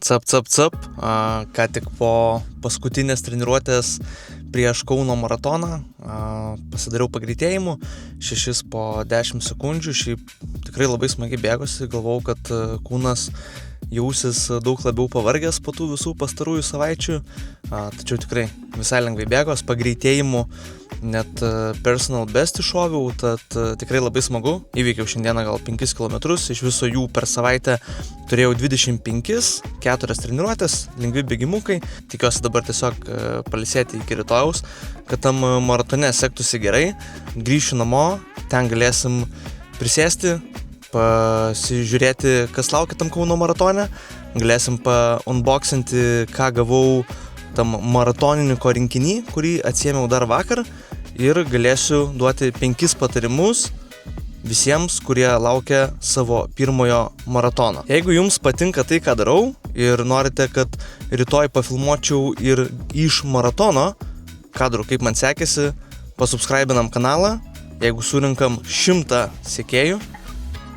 Cap. Ką tik po paskutinės treniruotės prieš Kauno maratoną pasidariau pagreitėjimų, 6 po 10 sekundžių. Šiaip tikrai labai smagiai bėgosi, galvojau, kad kūnas jausis daug labiau pavargęs po tų visų pastarųjų savaičių, tačiau tikrai visai lengvai bėgos, pagreitėjimų net personal best iššoviau, tad tikrai labai smagu. Įveikiau šiandieną gal 5 km, iš viso jų per savaitę turėjau 25, 4 treniruotės, lengvi bėgimukai. Tikiuosi dabar tiesiog pailsėti iki rytojaus, kad tam maratone sektųsi gerai. Grįšiu namo, ten galėsim prisėsti, pasižiūrėti, kas laukia tam Kauno maratone. Galėsim unboxinti, ką gavau tam maratonininko rinkinį, kurį atsiėmiau dar vakar, ir galėsiu duoti 5 patarimus visiems, kurie laukia savo pirmojo maratono. Jeigu jums patinka tai, ką darau, ir norite, kad rytoj pafilmuočiau ir iš maratono kadrų, kaip man sekėsi, pasubscribinam kanalą. Jeigu surinkam 100 sekėjų,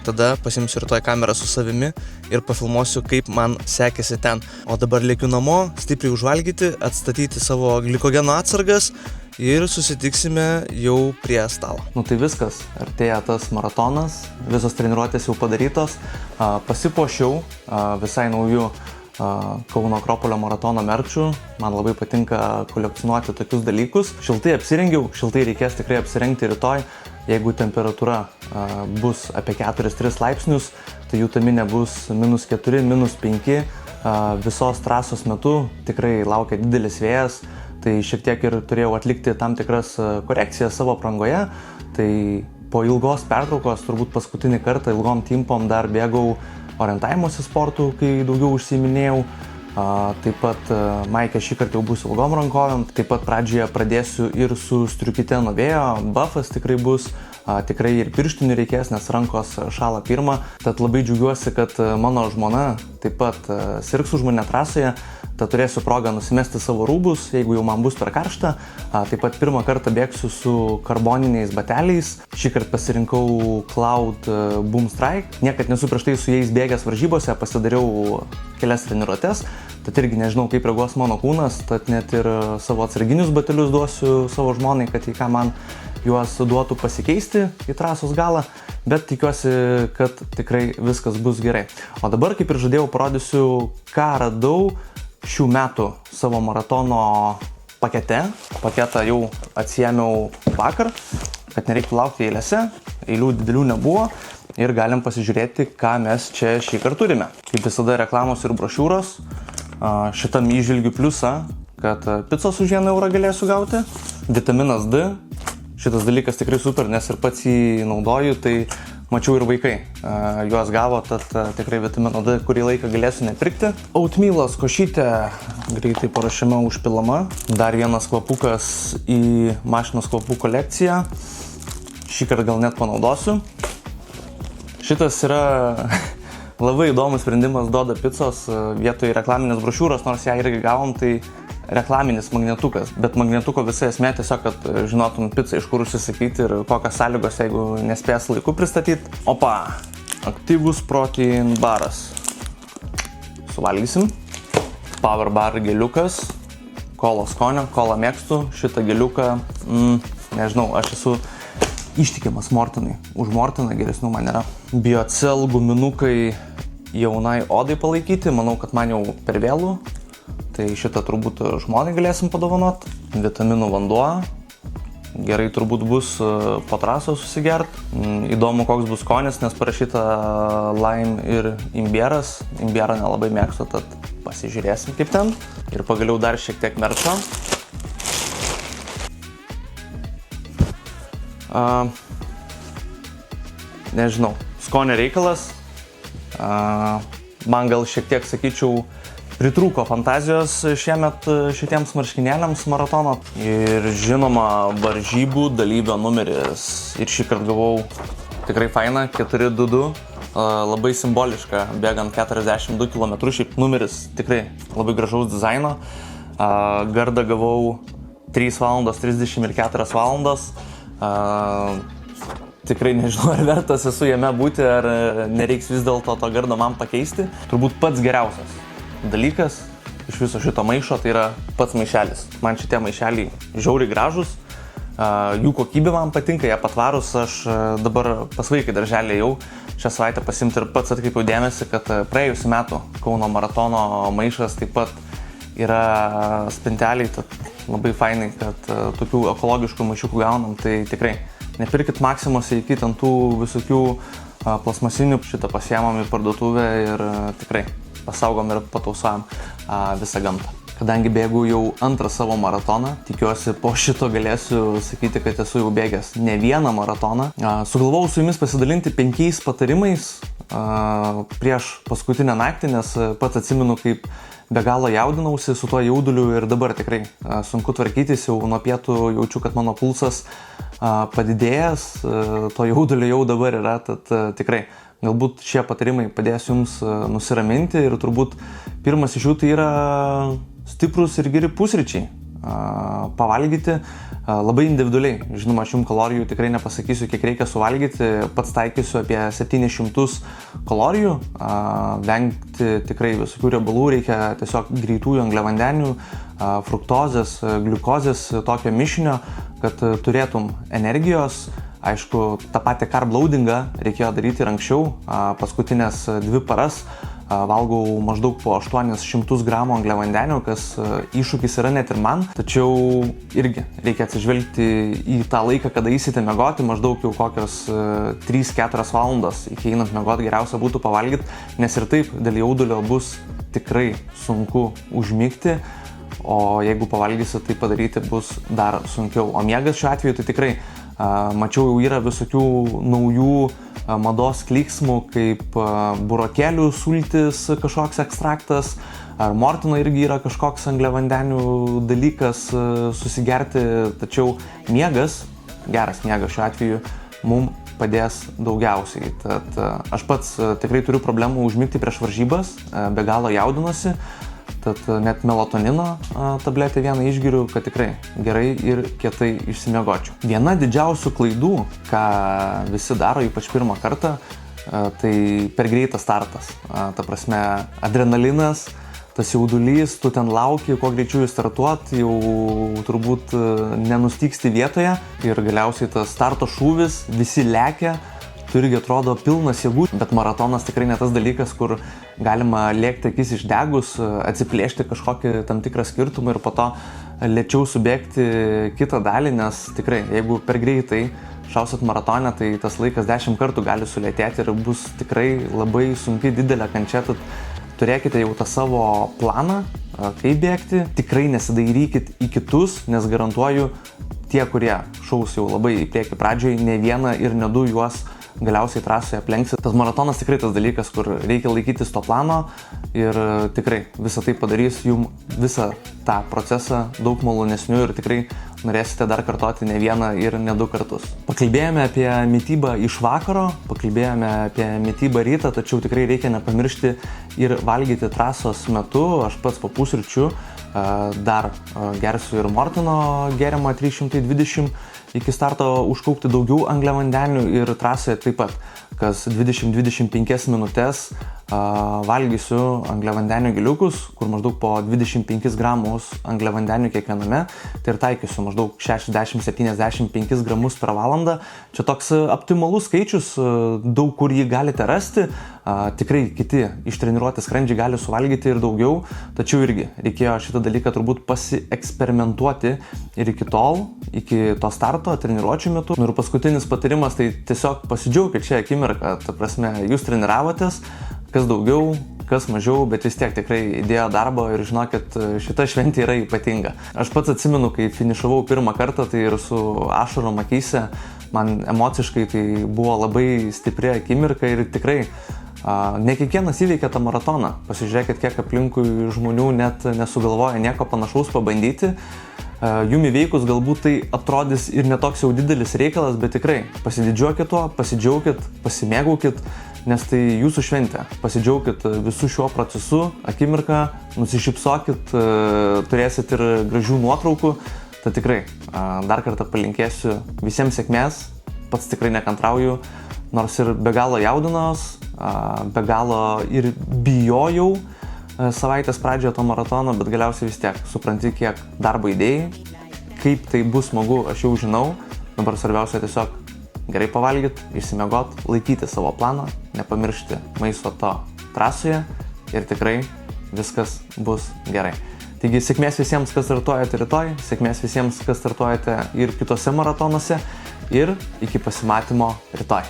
tada pasimsiu rytoj kamerą su savimi ir pafilmuosiu, kaip man sekėsi ten. O dabar lėkiu namo, stipriai užvalgyti, atstatyti savo glikogeno atsargas ir susitiksime jau prie stalo. Tai viskas, artėja tas maratonas, visos treniruotės jau padarytos. Pasipuošiau visai naujų Kauno Akropolio maratono merčų. Man labai patinka kolekcionuoti tokius dalykus. Šiltai apsirengiau, šiltai reikės tikrai apsirengti rytoj. Jeigu temperatūra bus apie 4-3 laipsnius, tai jų taminė bus -4, -5. Visos trasos metu tikrai laukia didelis vėjas, tai šiek tiek ir turėjau atlikti tam tikras korekcijas savo aprangoje. Tai po ilgos pertraukos, turbūt paskutinį kartą ilgom timpom dar bėgau orientavimosi sportų, kai daugiau užsiiminėjau. Taip pat maikė šį kartą jau bus ilgom rankovėm. Taip pat pradžioje pradėsiu ir su striukite nuo vėjo. Buffas tikrai bus, tikrai ir pirštinių reikės, nes rankos šąla pirmą. Tad labai džiaugiuosi, kad mano žmona taip pat sirgs už mane trasoje. Tad turėsiu progą nusimesti savo rūbus, jeigu jau man bus per karšta. Taip pat pirmą kartą bėgsiu su karboniniais bateliais. Šį kartą pasirinkau Cloud Boom Strike. Niekad nesu prieš tai su jais bėgęs varžybose, pasidariau kelias treniruotės. Tad irgi nežinau, kaip reaguos mano kūnas, tad net ir savo atsarginius batelius duosiu savo žmonai, kad į ką man juos duotų pasikeisti į trasos galą, bet tikiuosi, kad tikrai viskas bus gerai. O dabar, kaip ir žadėjau, parodysiu, ką radau šių metų savo maratono pakete. Paketą jau atsiėmiau vakar, kad nereiktų laukti eilėse, eilių didelių nebuvo ir galim pasižiūrėti, ką mes čia šį kartą turime. Kaip visada reklamos ir brošiūros. Šitam įžvelgiu pliusą, kad picos už 1 eurą galėsiu gauti. Vitaminas D. Šitas dalykas tikrai super, nes ir pats jį naudoju, tai mačiau ir vaikai juos gavo, tad tikrai vitamino D kurį laiką galėsiu nepirkti. Oatmealas, košytė, greitai paruošiama, užpilama. Dar vienas kvapukas į mašinos kvapų kolekciją. Šį kartą gal net panaudosiu. Šitas yra labai įdomus sprendimas Dodo picos vietoj reklaminės brošiūros, nors ją irgi gavom, tai reklaminis magnetukas. Bet magnetuko visa esmė tiesiog, kad žinotum pizzą, iš kur užsisakyti ir kokios sąlygos, jeigu nespės laiku pristatyti. Opa, aktyvus protein baras. Suvalgysim. Power bar geliukas, kolos skonio, kolą mėgstu. Šitą geliuką, nežinau, aš esu ištikimas Mortinai. Už Mortiną geresnių man nėra. Biocel guminukai jaunai odai palaikyti, manau, kad man jau per vėlų. Tai šitą turbūt žmonai galėsim padovanot. Vitaminų vanduo. Gerai turbūt bus po trasos susigert. Įdomu, koks bus skonis, nes parašyta lime ir imbieras. Imbierą nelabai mėgstu, tad pasižiūrėsim kaip ten. Ir pagaliau dar šiek tiek merčo. Nežinau, skonio reikalas. Man gal šiek tiek, sakyčiau, pritrūko fantazijos šiemet šitiems marškinėliams maratono. Ir žinoma, varžybų dalyvio numeris. Ir šį kartą gavau tikrai fainą 422. Labai simboliška, bėgant 42 km. Šiaip numeris tikrai labai gražaus dizaino. Gardą gavau 3 valandos 30 ir 4 valandos. Tikrai nežinau, ar vertas esu jame būti, ar nereiks vis dėlto to gardo man pakeisti. Turbūt pats geriausias dalykas iš viso šito maišo, tai yra pats maišelis. Man šitie maišeliai žiauriai gražus, jų kokybė man patinka, jie patvarus. Aš dabar pas vaiką darželį jau šią savaitę pasimti ir pats atkreipiau dėmesį, kad praėjusiu metu Kauno maratono maišas taip pat yra spinteliai, tad labai fainai, kad tokių ekologiškų maišiukų gaunam, tai tikrai nepirkit Maksimose iki ant tų visokių plasmasinių, šitą pasiemam į parduotuvę ir tikrai pasaugom ir patausojam visą gamtą. Kadangi bėgu jau antrą savo maratoną, tikiuosi po šito galėsiu sakyti, kad esu jau bėgęs ne vieną maratoną. Sugalvojau su jumis pasidalinti 5 patarimais prieš paskutinę naktį, nes pats atsimenu, kaip be galo jaudinausi su tuo jauduliu ir dabar tikrai sunku tvarkytis, jau nuo pietų jaučiu, kad mano pulsas padidėjęs, to jaudulio jau dabar yra, tad tikrai galbūt šie patarimai padės jums nusiraminti ir turbūt pirmas iš jų tai yra stiprus ir geri pusryčiai. Pavalgyti labai individualiai. Žinoma, aš jums kalorijų tikrai nepasakysiu, kiek reikia suvalgyti, pats taikysiu apie 700 kalorijų, vengti tikrai visokių riebalų, reikia tiesiog greitųjų angliavandenių, fruktozės, gliukozės, tokio mišinio, kad turėtum energijos. Aišku, tą patį carb loadingą reikėjo daryti ir anksčiau, paskutinės 2 paras valgau maždaug po 800 gramų angliavandenių, kas iššūkis yra net ir man, tačiau irgi reikia atsižvelgti į tą laiką, kada eisite miegoti, maždaug jau kokios 3-4 valandos iki einant miegoti geriausia būtų pavalgyti, nes ir taip dėl jaudulio bus tikrai sunku užmigti, o jeigu pavalgysi, tai padaryti bus dar sunkiau. O miegas šiuo atveju tai tikrai mačiau, jau yra visokių naujų mados klyksmų, kaip burokėlių sultis kažkoks ekstraktas, ar mortino irgi yra kažkoks angliavandenių dalykas susigerti, tačiau miegas, geras miegas šiuo atveju, mums padės daugiausiai. Tad aš pats tikrai turiu problemų užmigti prieš varžybas, be galo jaudinuosi. Tad net melatonino tabletę vieną išgeriu, kad tikrai gerai ir kietai išsimiegočiau. Viena didžiausių klaidų, ką visi daro, ypač pirmą kartą, tai per greitas startas. Ta prasme, adrenalinas, tas jaudulys, tu ten lauki, kuo greičiau startuoti, jau turbūt nenustygsti vietoje ir galiausiai tas starto šūvis, visi lekia, tu irgi atrodo pilnas jėgų, bet maratonas tikrai ne tas dalykas, kur galima lėkti akis išdegus, atsiplėšti kažkokį tam tikrą skirtumą ir po to lėčiau subėgti kitą dalį, nes tikrai, jeigu per greitai šausit maratone, tai tas laikas 10 kartų gali sulėtėti ir bus tikrai labai sunki didelė kančia, tad turėkite jau tą savo planą, kaip bėgti, tikrai nesidairykit į kitus, nes garantuoju, tie, kurie šaus jau labai į priekį pradžioj, ne vieną ir ne 2 juos galiausiai trasoje aplenksit. Tas maratonas tikrai tas dalykas, kur reikia laikytis to plano ir tikrai visą tai padarys jums visą tą procesą daug malonesnių ir tikrai norėsite dar kartoti ne vieną ir ne 2 kartus. Pakalbėjome apie mitybą iš vakaro, pakalbėjome apie mitybą rytą, tačiau tikrai reikia nepamiršti ir valgyti trasos metu. Aš pats po pusryčių dar gersiu ir mortino gėrimą 320 iki starto užkaupti daugiau angliavandenių ir trasoje taip pat, kas 20-25 minutės valgysiu angliavandenių geliukus, kur maždaug po 25 gramus angliavandenių kiekviename, tai ir taikysiu maždaug 60-75 gramus per valandą. Čia toks optimalus skaičius, daug kur jį galite rasti, tikrai kiti ištreniruoti skrandžiai gali suvalgyti ir daugiau, tačiau irgi reikėjo šitą dalyką turbūt pasieksperimentuoti ir iki tol, iki to starto, treniruočių metu. Ir paskutinis patarimas, tai tiesiog pasidžiaukit šią akimirką, ta prasme, jūs treniravotės, kas daugiau, kas mažiau, bet vis tiek tikrai įdėjo darbo ir žinokit, šita šventė yra ypatinga. Aš pats atsimenu, kai finišavau pirmą kartą, tai ir su ašarom akyse, man emociškai tai buvo labai stipri akimirka ir tikrai ne kiekvienas įveikia tą maratoną. Pasižiūrėkit, kiek aplinkui žmonių net nesugalvoja nieko panašaus pabandyti. Jum įveikus galbūt tai atrodys ir netoks jau didelis reikalas, bet tikrai pasididžiuokit tuo, pasidžiaukit, pasimėgaukit, nes tai jūsų šventė. Pasidžiaukit visų šiuo procesu, akimirką, nusišypsokit, turėsit ir gražių nuotraukų. Tai tikrai dar kartą palinkėsiu visiems sėkmės, pats tikrai nekantrauju, nors ir be galo jaudinos, be galo ir bijojau, savaitės pradžioje to maratono, bet galiausiai vis tiek supranti, kiek darbo įdėjai, kaip tai bus smagu, aš jau žinau. Dabar svarbiausia tiesiog gerai pavalgyti, išsimiegot, laikyti savo planą, nepamiršti maisto to trasoje ir tikrai viskas bus gerai. Taigi sėkmės visiems, kas startuojate rytoj, sėkmės visiems, kas startuojate ir kitose maratonuose ir iki pasimatymo rytoj.